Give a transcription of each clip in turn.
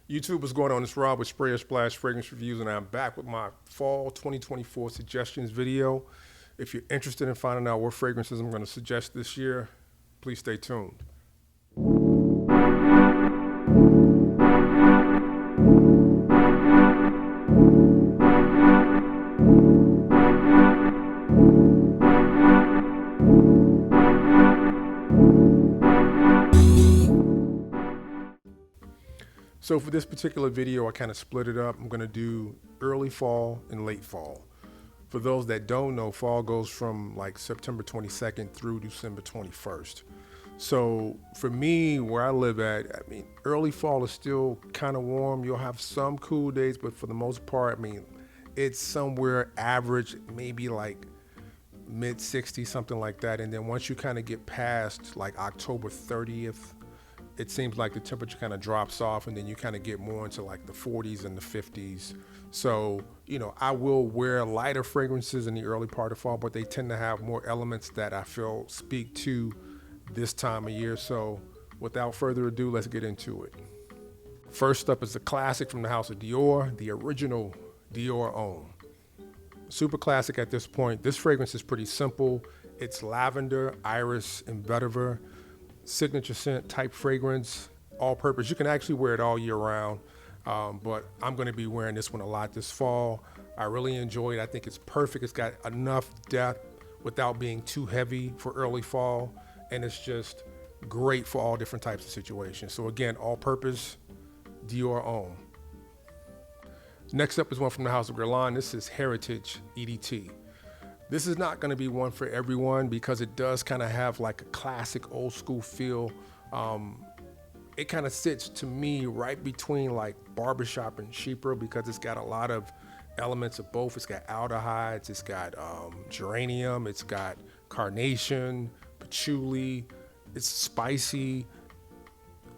YouTube, what's going on? It's Rob with Sprayer Splash Fragrance Reviews, and I'm back with my Fall 2024 suggestions video. If you're interested in finding out what fragrances I'm going to suggest this year, please stay tuned. So for this particular video, I kind of split it up. I'm going to do early fall and late fall. For those that don't know, fall goes from like September 22nd through December 21st. So for me, where I live at, I mean, early fall is still kind of warm. You'll have some cool days, but for the most part, I mean, it's somewhere average, maybe like mid 60s, something like that. And then once you kind of get past like October 30th, it seems like the temperature kind of drops off, and then you kind of get more into like the 40s and the 50s. So, you know, I will wear lighter fragrances in the early part of fall, but they tend to have more elements that I feel speak to this time of year. So without further ado, let's get into it. First up is a classic from the house of Dior, the original Dior Ombre. Super classic at this point. This fragrance is pretty simple. It's lavender, iris, and vetiver. Signature scent type fragrance, all purpose. You can actually wear it all year round, but I'm going to be wearing this one a lot this fall. I really enjoy it. I think it's perfect. It's got enough depth without being too heavy for early fall, and it's just great for all different types of situations. So again, all purpose, Dior Ombre. Next up is one from the house of Guerlain. This is Heritage EDT. This is not going to be one for everyone because it does kind of have like a classic old school feel. It kind of sits to me right between like barbershop and chypre because it's got a lot of elements of both. It's got aldehydes, it's got geranium, it's got carnation, patchouli, it's spicy,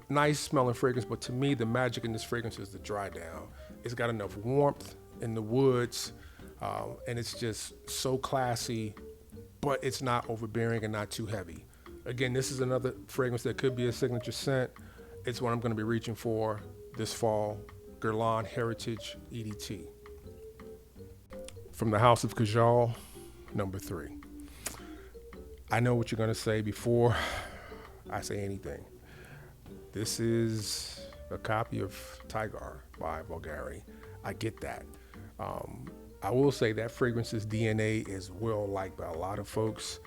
nice smelling fragrance. But to me, the magic in this fragrance is the dry down. It's got enough warmth in the woods. And it's just so classy, but it's not overbearing and not too heavy. Again, this is another fragrance that could be a signature scent. It's what I'm going to be reaching for this fall, Guerlain Heritage EDT. From the house of Kajal, number 3. I know what you're going to say before I say anything. This is a copy of Tiger by Bulgari. I get that. I will say that fragrance's DNA is well liked by a lot of folks.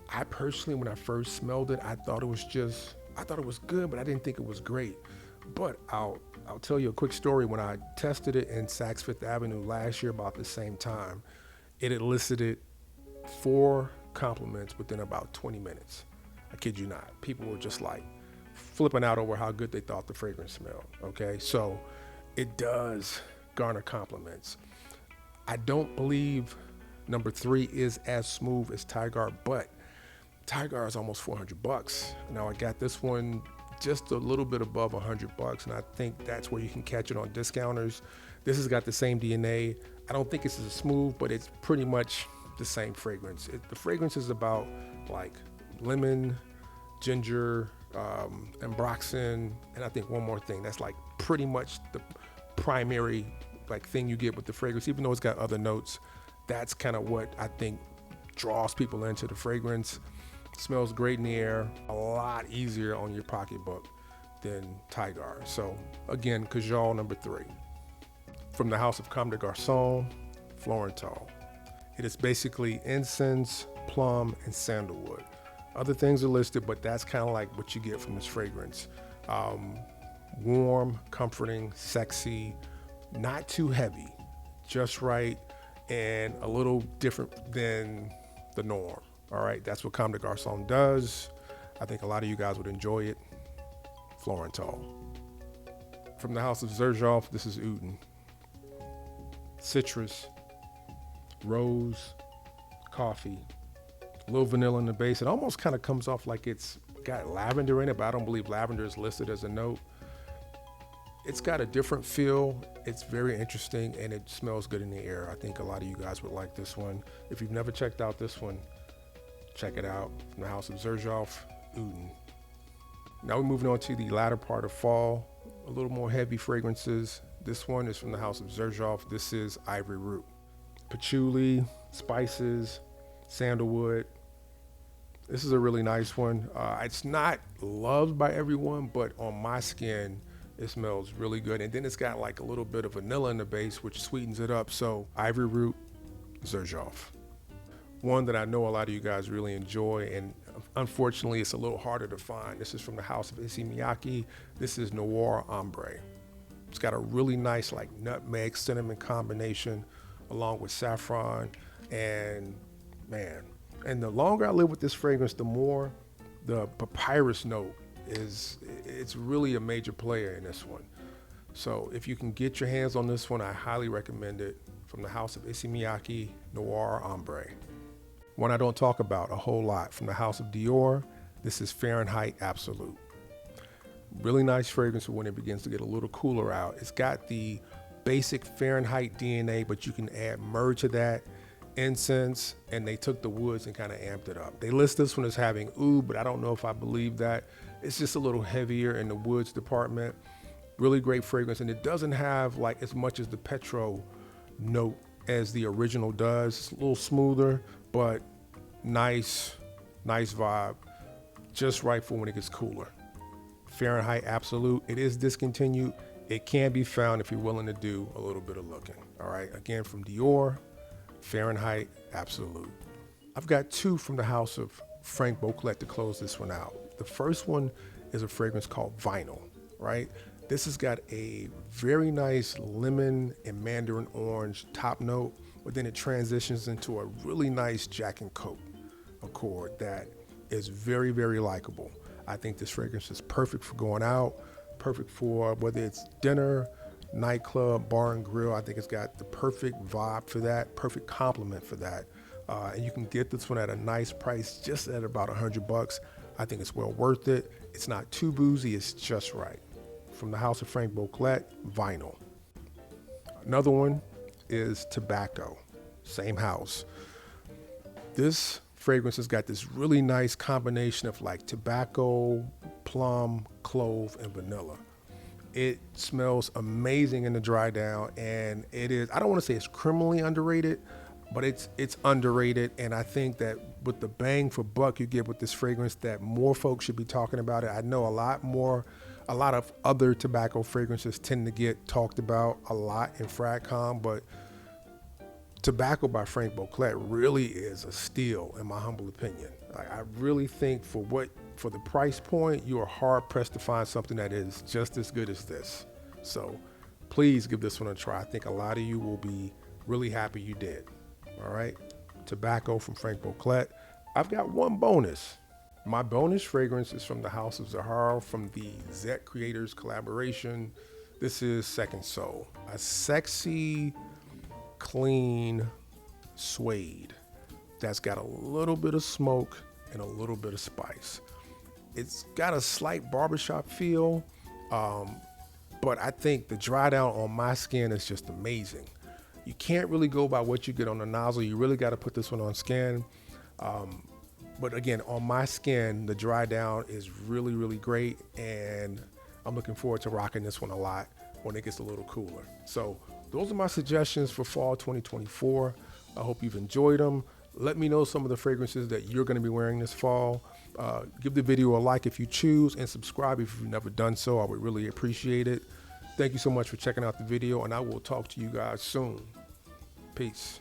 I personally, when I first smelled it, I thought it was good, but I didn't think it was great. But I'll tell you a quick story. When I tested it in Saks Fifth Avenue last year about the same time, it elicited 4 compliments within about 20 minutes. I kid you not. People were just like flipping out over how good they thought the fragrance smelled. Okay, so it does garner compliments. I don't believe number 3 is as smooth as Tiger, but Tiger is almost $400. Now I got this one just a little bit above $100, and I think that's where you can catch it on discounters. This has got the same DNA. I don't think it's as smooth, but it's pretty much the same fragrance. The fragrance is about like lemon, ginger, ambroxan, and I think one more thing. That's like pretty much the primary like thing you get with the fragrance, even though it's got other notes. That's kind of what I think draws people into the fragrance. It smells great in the air, a lot easier on your pocketbook than Tiger. So again, Kajal number 3. From the house of Comme des Garçons, Florental. It is basically incense, plum, and sandalwood. Other things are listed, but that's kind of like what you get from this fragrance. Warm, comforting, sexy, not too heavy, just right, and a little different than the norm. All right, that's what Comme des Garçons does. I think a lot of you guys would enjoy it. Florental. From the house of Xerjoff, this is Oudin. Citrus, rose, coffee, a little vanilla in the base. It almost kind of comes off like it's got lavender in it, but I don't believe lavender is listed as a note. It's got a different feel. It's very interesting, and it smells good in the air. I think a lot of you guys would like this one. If you've never checked out this one, check it out. From the house of Xerjoff, Oudin. Now we're moving on to the latter part of fall. a little more heavy fragrances. This one is from the house of Xerjoff. This is Ivory Root. Patchouli, spices, sandalwood. This is a really nice one. It's not loved by everyone, but on my skin, it smells really good. And then it's got like a little bit of vanilla in the base, which sweetens it up. So Ivory Root, Xerjoff. One that I know a lot of you guys really enjoy, and unfortunately it's a little harder to find. This is from the house of Issey Miyake. This is Noir Ombre. It's got a really nice like nutmeg cinnamon combination along with saffron, and man, and the longer I live with this fragrance, the more the papyrus note it's really a major player in this one. So if you can get your hands on this one, I highly recommend it. From the house of Issey Miyake, Noir Ombre. One I don't talk about a whole lot, from the house of Dior, this is Fahrenheit Absolute. Really nice fragrance for when it begins to get a little cooler out. It's got the basic Fahrenheit DNA, but you can add myrrh to that, incense, and they took the woods and kind of amped it up. They list this one as having oud, but I don't know if I believe that. It's just a little heavier in the woods department. Really great fragrance, and it doesn't have like as much as the Petro note as the original does. It's a little smoother, but nice vibe, just right for when it gets cooler. Fahrenheit Absolute. It is discontinued. It can be found if you're willing to do a little bit of looking. All right, again from Dior, Fahrenheit Absolute. I've got two from the house of Frank Beauclerc to close this one out. The first one is a fragrance called Vinyl, right? This has got a very nice lemon and mandarin orange top note, but then it transitions into a really nice Jack and Coke accord that is very, very likable. I think this fragrance is perfect for going out, perfect for whether it's dinner, nightclub, bar and grill. I think it's got the perfect vibe for that, perfect complement for that. And you can get this one at a nice price, just at about $100. I think it's well worth it. It's not too boozy, it's just right. From the house of Frank Beauclerc, Vinyl. Another one is Tobacco, same house. This fragrance has got this really nice combination of like tobacco, plum, clove, and vanilla. It smells amazing in the dry down, and it is, I don't want to say it's criminally underrated, but it's underrated. And I think that with the bang for buck you get with this fragrance, that more folks should be talking about it. I know a lot of other tobacco fragrances tend to get talked about a lot in FragCom, but Tobacco by Frank Beauclerc really is a steal, in my humble opinion. I really think for the price point, you are hard pressed to find something that is just as good as this. So please give this one a try. I think a lot of you will be really happy you did. All right, Tobacco from Frank Beauclerc. I've got one bonus. My bonus fragrance is from the house of Zahara, from the Zet Creators collaboration. This is Second Soul, a sexy, clean suede that's got a little bit of smoke and a little bit of spice. It's got a slight barbershop feel, but I think the dry down on my skin is just amazing. You can't really go by what you get on the nozzle. You really got to put this one on skin. But again, on my skin, the dry down is really, really great. And I'm looking forward to rocking this one a lot when it gets a little cooler. So those are my suggestions for fall 2024. I hope you've enjoyed them. Let me know some of the fragrances that you're going to be wearing this fall. Give the video a like if you choose, and subscribe if you've never done so. I would really appreciate it. Thank you so much for checking out the video, and I will talk to you guys soon. Peace.